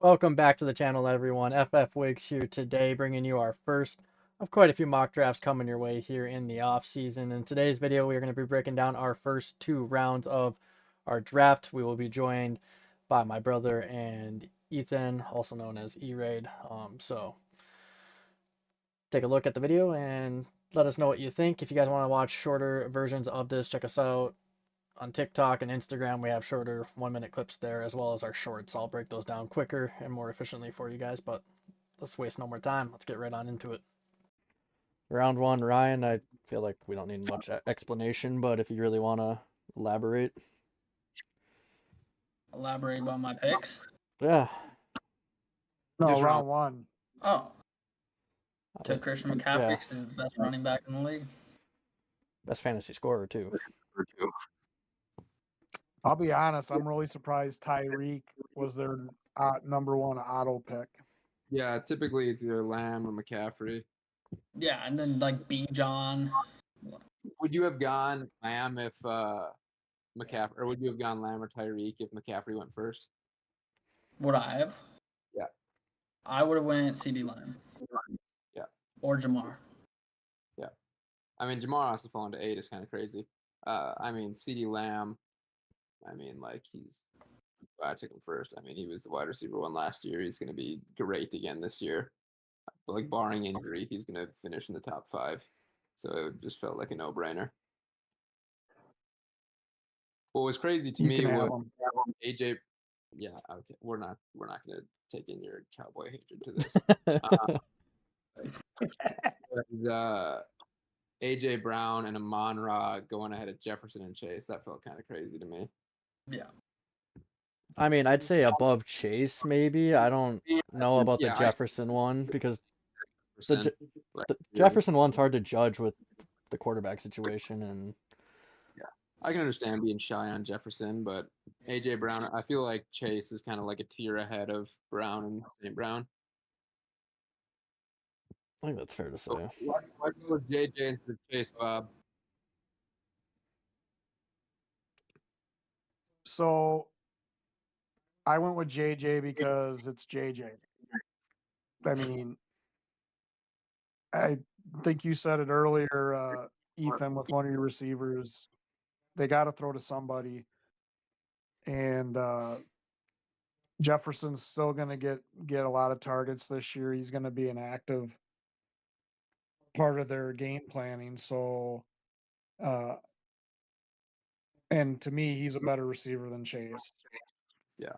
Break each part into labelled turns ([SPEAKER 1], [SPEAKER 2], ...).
[SPEAKER 1] Welcome back to the channel, everyone. FF Wyggzz here today, bringing you our first of quite a few mock drafts coming your way here in the off season. In today's video, we are going to be breaking down our first two rounds of our draft. We will be joined by my brother and Ethan, also known as E-Raid. So take a look at the video and let us know what you think. If you guys want to watch shorter versions of this, check us out on TikTok and Instagram. We have shorter 1 minute clips there as well as our shorts. I'll break those down quicker and more efficiently for you guys, but let's waste no more time. Let's get right on into it. Round one, Ryan, I feel like we don't need much explanation, but if you really want to elaborate.
[SPEAKER 2] Elaborate about my picks.
[SPEAKER 1] Yeah.
[SPEAKER 3] No,
[SPEAKER 4] Just
[SPEAKER 3] round one.
[SPEAKER 2] Oh, took Christian McCaffrey
[SPEAKER 1] Yeah.
[SPEAKER 2] because he's the best running back in the league.
[SPEAKER 1] Best fantasy scorer, too.
[SPEAKER 3] I'll be honest, I'm really surprised Tyreek was their number one auto pick.
[SPEAKER 4] Yeah, typically it's either Lamb or McCaffrey.
[SPEAKER 2] Yeah, and then like B. John.
[SPEAKER 4] Would you have gone Lamb if McCaffrey, or would you have gone Lamb or Tyreek if McCaffrey went first?
[SPEAKER 2] Would I have?
[SPEAKER 4] Yeah.
[SPEAKER 2] I would have went CD Lamb.
[SPEAKER 4] Yeah.
[SPEAKER 2] Or Jamar.
[SPEAKER 4] Yeah. I mean, Jamar also falling to 8 is kind of crazy. I mean, CD Lamb, I mean, like I took him first. I mean, he was the wide receiver one last year. He's going to be great again this year. But like barring injury, he's going to finish in the top 5. So it just felt like a no-brainer. What was crazy to me was AJ. Yeah, okay, we're not going to take in your cowboy hatred to this. AJ Brown and Amon-Ra going ahead of Jefferson and Chase. That felt kind of crazy to me.
[SPEAKER 2] Yeah.
[SPEAKER 1] I mean, I'd say above Chase, maybe. I don't know about the Jefferson one because the Jefferson one's hard to judge with the quarterback situation. And
[SPEAKER 4] yeah, I can understand being shy on Jefferson, but AJ Brown, I feel like Chase is kind of like a tier ahead of Brown and St. Brown.
[SPEAKER 1] I think that's fair to say.
[SPEAKER 4] Why go with JJ instead of Chase, Bob?
[SPEAKER 3] So I went with JJ because it's JJ. I mean, I think you said it earlier, Ethan, with one of your receivers. They got to throw to somebody. And Jefferson's still going to get a lot of targets this year. He's going to be an active part of their game planning. So, and to me, he's a better receiver than Chase.
[SPEAKER 4] Yeah,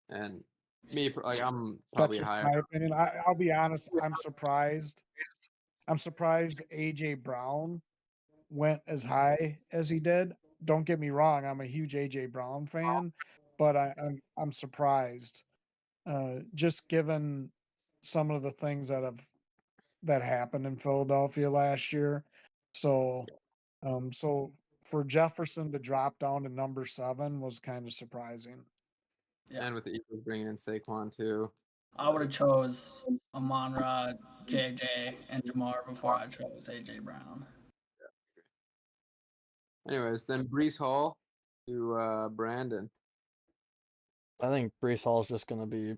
[SPEAKER 4] and me, like I'm probably
[SPEAKER 3] That's just
[SPEAKER 4] higher.
[SPEAKER 3] my opinion. I'll be honest. I'm surprised. I'm surprised AJ Brown went as high as he did. Don't get me wrong. I'm a huge AJ Brown fan, but I'm surprised. Just given some of the things that happened in Philadelphia last year. So for Jefferson to drop down to number 7 was kind of surprising.
[SPEAKER 2] Yeah.
[SPEAKER 4] And with the Eagles bringing in Saquon too.
[SPEAKER 2] I would have chose Amon-Ra, JJ, and Jamar before I chose AJ Brown.
[SPEAKER 4] Anyways, then Brees Hall to Brandon.
[SPEAKER 1] I think Brees Hall's just going to be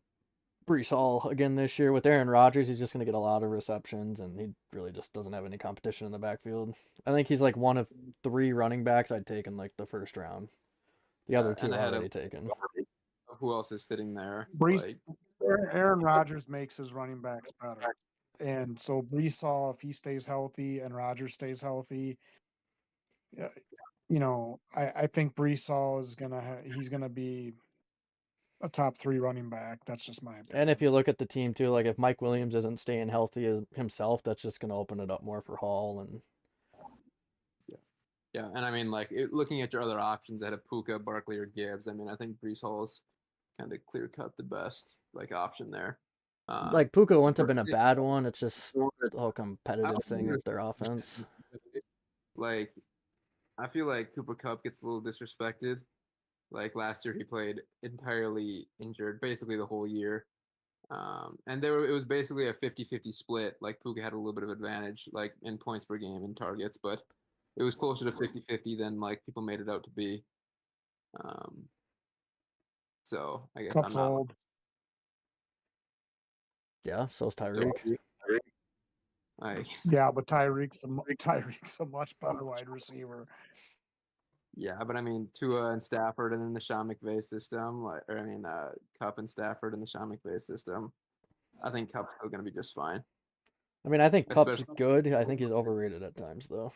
[SPEAKER 1] Brees Hall again this year. With Aaron Rodgers, he's just going to get a lot of receptions, and he really just doesn't have any competition in the backfield. I think he's like one of 3 running backs I'd take in like the first round. The other 2 are already taken.
[SPEAKER 4] Who else is sitting there?
[SPEAKER 3] Aaron Rodgers makes his running backs better. And so Brees Hall, if he stays healthy and Rodgers stays healthy, I think Brees Hall is he's gonna be a top 3 running back. That's just my opinion.
[SPEAKER 1] And if you look at the team too, like if Mike Williams isn't staying healthy himself, that's just gonna open it up more for Hall and.
[SPEAKER 4] Yeah, and I mean, like looking at your other options ahead of Puka, Barkley, or Gibbs, I mean, I think Brees Hall's kind of clear cut the best like option there.
[SPEAKER 1] Like Puka wouldn't have been a bad one. It's just the whole competitive thing with their offense.
[SPEAKER 4] Like, I feel like Cooper Kupp gets a little disrespected. Like last year, he played entirely injured, basically the whole year. And it was basically a 50-50 split. Like Puka had a little bit of advantage, like in points per game and targets, but it was closer to 50-50 than like people made it out to be. So I guess
[SPEAKER 3] Kupp's old.
[SPEAKER 1] Yeah, so's Tyreek.
[SPEAKER 4] Like,
[SPEAKER 3] Yeah, but Tyreek's a much better wide receiver.
[SPEAKER 4] yeah, but I mean Tua and Stafford, and then the Sean McVay system, Cup and Stafford and the Sean McVay system. I think Cup's still gonna be just fine.
[SPEAKER 1] I mean, I think Cup's
[SPEAKER 4] Especially,
[SPEAKER 1] good. I think he's overrated at times, though.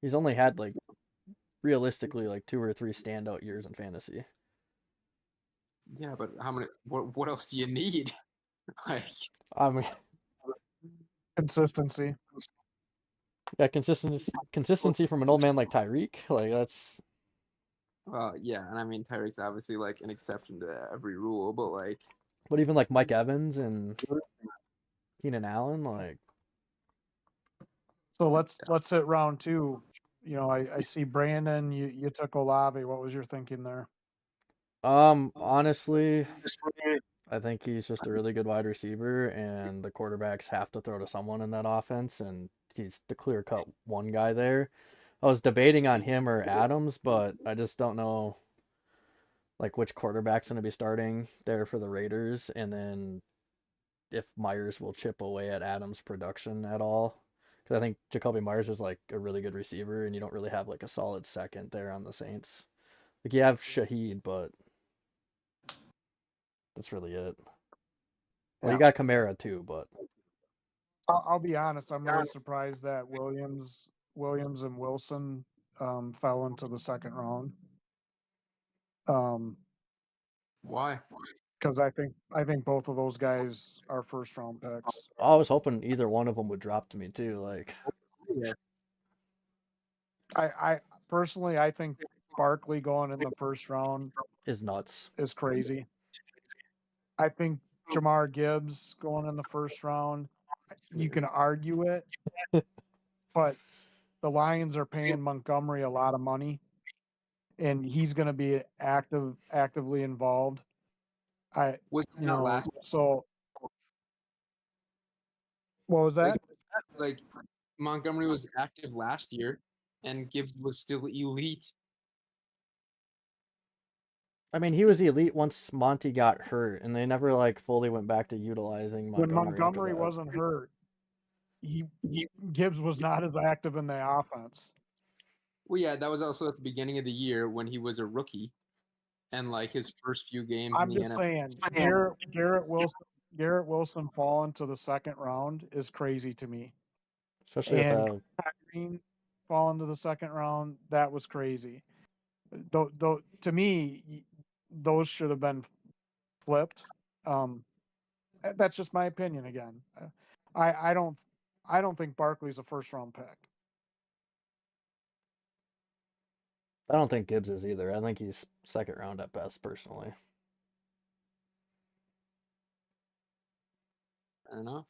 [SPEAKER 1] He's only had, like, realistically, like 2 or 3 standout years in fantasy.
[SPEAKER 4] yeah, but how many? What else do you need? Like,
[SPEAKER 1] I mean,
[SPEAKER 3] Consistency.
[SPEAKER 1] yeah, consistency from an old man like Tyreek, like that's.
[SPEAKER 4] well, yeah, and I mean Tyreek's obviously like an exception to every rule, but like,
[SPEAKER 1] But even like Mike Evans and Keenan Allen, like,
[SPEAKER 3] So let's hit round 2. You know, I see Brandon, you took Olave. What was your thinking there?
[SPEAKER 1] honestly, I think he's just a really good wide receiver, and the quarterbacks have to throw to someone in that offense, and he's the clear-cut one guy there. I was debating on him or Adams, but I just don't know like which quarterback's going to be starting there for the Raiders, and then if Myers will chip away at Adams' production at all. Because I think Jacoby Myers is like a really good receiver, and you don't really have like a solid second there on the Saints. Like you have Shaheed, but that's really it. Well, you
[SPEAKER 3] Yeah.
[SPEAKER 1] got Kamara too, but
[SPEAKER 3] I'll be honest. I'm really surprised that Williams and Wilson fell into the second round.
[SPEAKER 4] why?
[SPEAKER 3] Because I think both of those guys are first round picks.
[SPEAKER 1] I was hoping either one of them would drop to me too. Like,
[SPEAKER 4] Yeah.
[SPEAKER 3] I personally I think Barkley going in the first round
[SPEAKER 1] is nuts.
[SPEAKER 3] is crazy. I think Jamar Gibbs going in the first round, you can argue it, but the Lions are paying Montgomery a lot of money, and he's going to be actively involved.
[SPEAKER 4] Was he not last?
[SPEAKER 3] So what was
[SPEAKER 4] Like,
[SPEAKER 3] that?
[SPEAKER 4] like Montgomery was active last year, and Gibbs was still elite.
[SPEAKER 1] I mean, he was elite once Monty got hurt, and they never like fully went back to utilizing
[SPEAKER 3] When
[SPEAKER 1] Montgomery after
[SPEAKER 3] Montgomery
[SPEAKER 1] that.
[SPEAKER 3] wasn't hurt, he Gibbs was not as active in the offense.
[SPEAKER 4] Well, yeah, that was also at the beginning of the year when he was a rookie, and like his first few games in
[SPEAKER 3] I'm
[SPEAKER 4] the
[SPEAKER 3] just saying, Garrett Wilson falling to the second round is crazy to me.
[SPEAKER 1] Especially with
[SPEAKER 3] And Green falling to the second round, that was crazy. Though to me, those should have been flipped. That's just my opinion. Again, I don't think Barkley's a first round pick.
[SPEAKER 1] I don't think Gibbs is either. I think he's second round at best, personally.
[SPEAKER 4] Fair enough.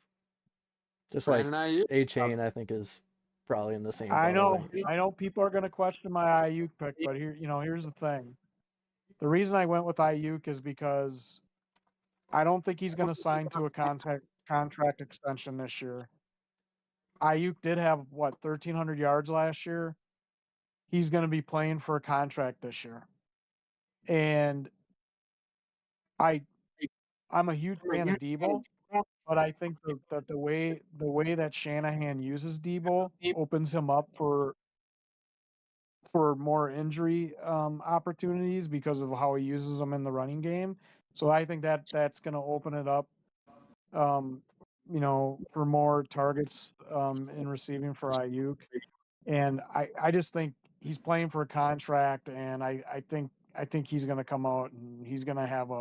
[SPEAKER 1] Just like
[SPEAKER 4] Brandon Ayuk.
[SPEAKER 1] A Chain, I think is probably in the same
[SPEAKER 3] I
[SPEAKER 1] boat.
[SPEAKER 3] know people are going to question my Ayuk pick, but here's the thing. The reason I went with Ayuk is because I don't think he's going to sign to a contract extension this year. Ayuk did have 1,300 yards last year. He's going to be playing for a contract this year, and I'm a huge fan of Debo, but I think that the way that Shanahan uses Debo opens him up for more injury opportunities because of how he uses them in the running game. So I think that that's going to open it up, for more targets in receiving for Ayuk. And I just think he's playing for a contract, and I think he's going to come out and he's going to have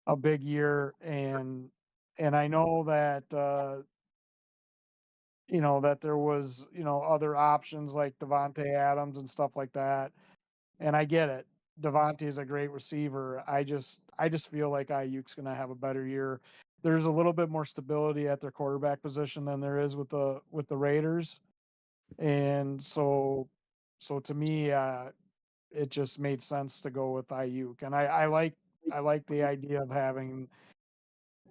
[SPEAKER 3] a big year. And I know that that there was other options like Devontae Adams and stuff like that. And I get it. Devontae is a great receiver. I just feel like Ayuk's going to have a better year. There's a little bit more stability at their quarterback position than there is with the Raiders, and so to me, it just made sense to go with Ayuk. And I like the idea of having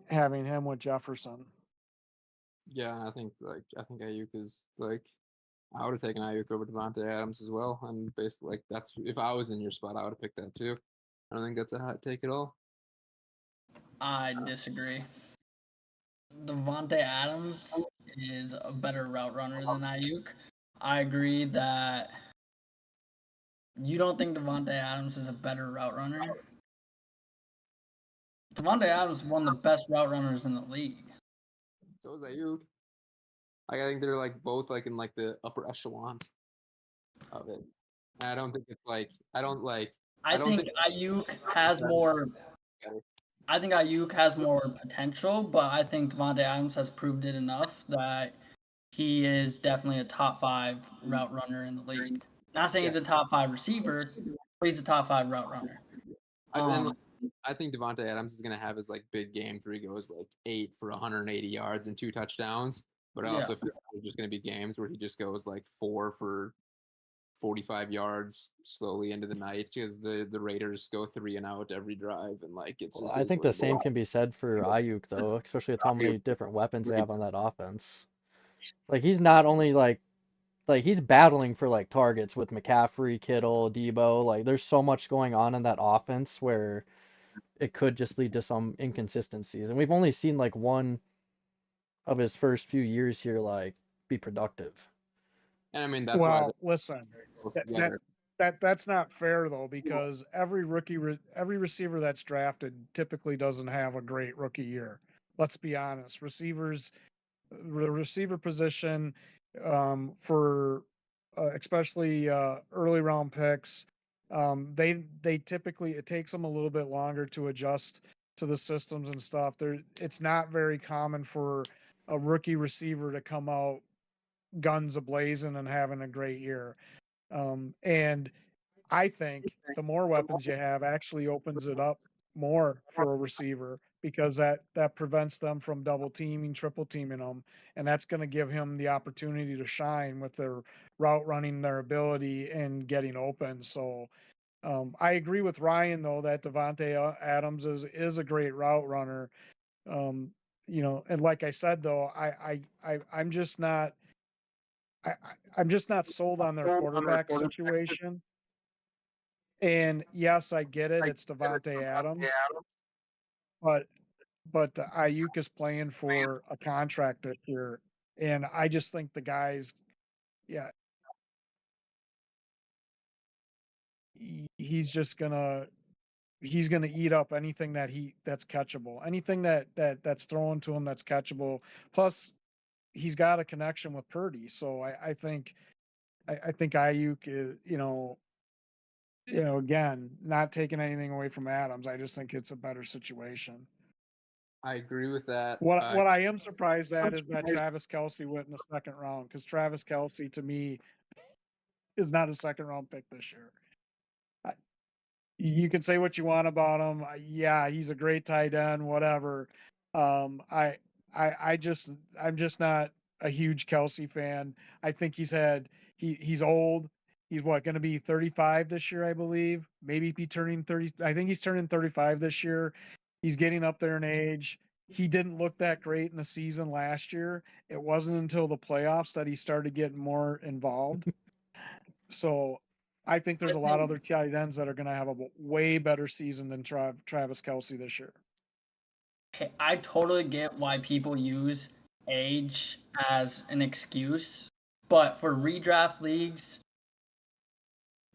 [SPEAKER 3] him with Jefferson.
[SPEAKER 4] Yeah, I think Ayuk is like I would have taken Ayuk over Devontae Adams as well. And basically, like that's if I was in your spot, I would have picked that too. I don't think that's a hot take at all.
[SPEAKER 2] I disagree. Devontae Adams is a better route runner than Ayuk. I agree that you don't think Devontae Adams is a better route runner. Devontae Adams is one of the best route runners in the league.
[SPEAKER 4] So is Ayuk. I think they're like both like in like the upper echelon of it. And I don't think it's like I don't
[SPEAKER 2] think Ayuk has more. I think Ayuk has more potential, but I think Devontae Adams has proved it enough that he is definitely a top 5 route runner in the league. Not saying he's a top 5 receiver, but he's a top 5 route runner.
[SPEAKER 4] I think Devontae Adams is gonna have his like big games where he goes like 8 for 180 yards and 2 touchdowns. But I also feel like there's just gonna be games where he just goes like 4 for 45 yards slowly into the night because the Raiders go 3 and out every drive and like it's just.
[SPEAKER 1] I think the same can be said for Ayuk though, especially with how many different weapons they have on that offense. Like he's not only like he's battling for like targets with McCaffrey, Kittle, Debo. Like there's so much going on in that offense where it could just lead to some inconsistencies. And we've only seen like one of his first few years here like be productive.
[SPEAKER 4] And I mean that's
[SPEAKER 3] well, listen, that's not fair though, because every receiver that's drafted typically doesn't have a great rookie year. Let's be honest. The receiver position for especially early round picks, they typically, it takes them a little bit longer to adjust to the systems and stuff. It's not very common for a rookie receiver to come out guns a-blazing and having a great year. And I think the more weapons you have actually opens it up more for a receiver, because that prevents them from double teaming, triple teaming them, and that's going to give him the opportunity to shine with their route running, their ability, and getting open. So I agree with Ryan though that Devontae Adams is a great route runner. And like I said though, I'm just not. I'm just not sold on their quarterback situation. And yes, I get it. It's Devontae Adams, but Ayuk is playing for a contract this year, and I just think the guy's, yeah, he's just gonna eat up anything that's catchable, anything that's thrown to him that's catchable. Plus, he's got a connection with Purdy, so I think Ayuk is, again, not taking anything away from Adams. I just think it's a better situation.
[SPEAKER 4] I agree with that.
[SPEAKER 3] What I am surprised at is that Travis Kelce went in the second round, because Travis Kelce to me is not a second round pick this year. You can say what you want about him. Yeah, he's a great tight end, whatever. I'm just not a huge Kelce fan. I think he's old. He's going to be 35 this year, I believe. Maybe be turning 30. I think he's turning 35 this year. He's getting up there in age. He didn't look that great in the season last year. It wasn't until the playoffs that he started getting more involved. So I think there's a lot of other tight ends that are going to have a way better season than Travis Kelce this year.
[SPEAKER 2] I totally get why people use age as an excuse, but for redraft leagues,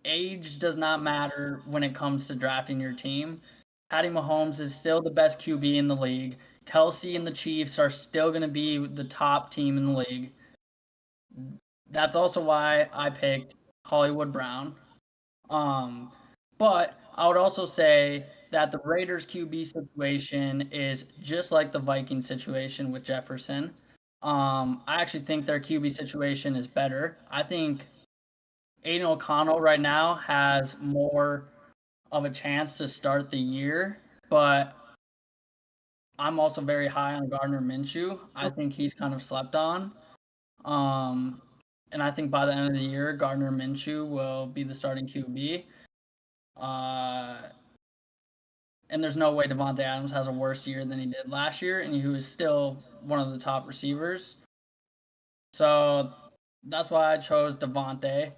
[SPEAKER 2] age does not matter when it comes to drafting your team. Patty Mahomes is still the best QB in the league. Kelce and the Chiefs are still going to be the top team in the league. That's also why I picked Hollywood Brown. But I would also say that the Raiders QB situation is just like the Vikings situation with Jefferson. I actually think their QB situation is better. I think Aiden O'Connell right now has more of a chance to start the year, but I'm also very high on Gardner Minshew. I think he's kind of slept on. And I think by the end of the year, Gardner Minshew will be the starting QB. And there's no way Devontae Adams has a worse year than he did last year, and he was still one of the top receivers. So that's why I chose Devontae.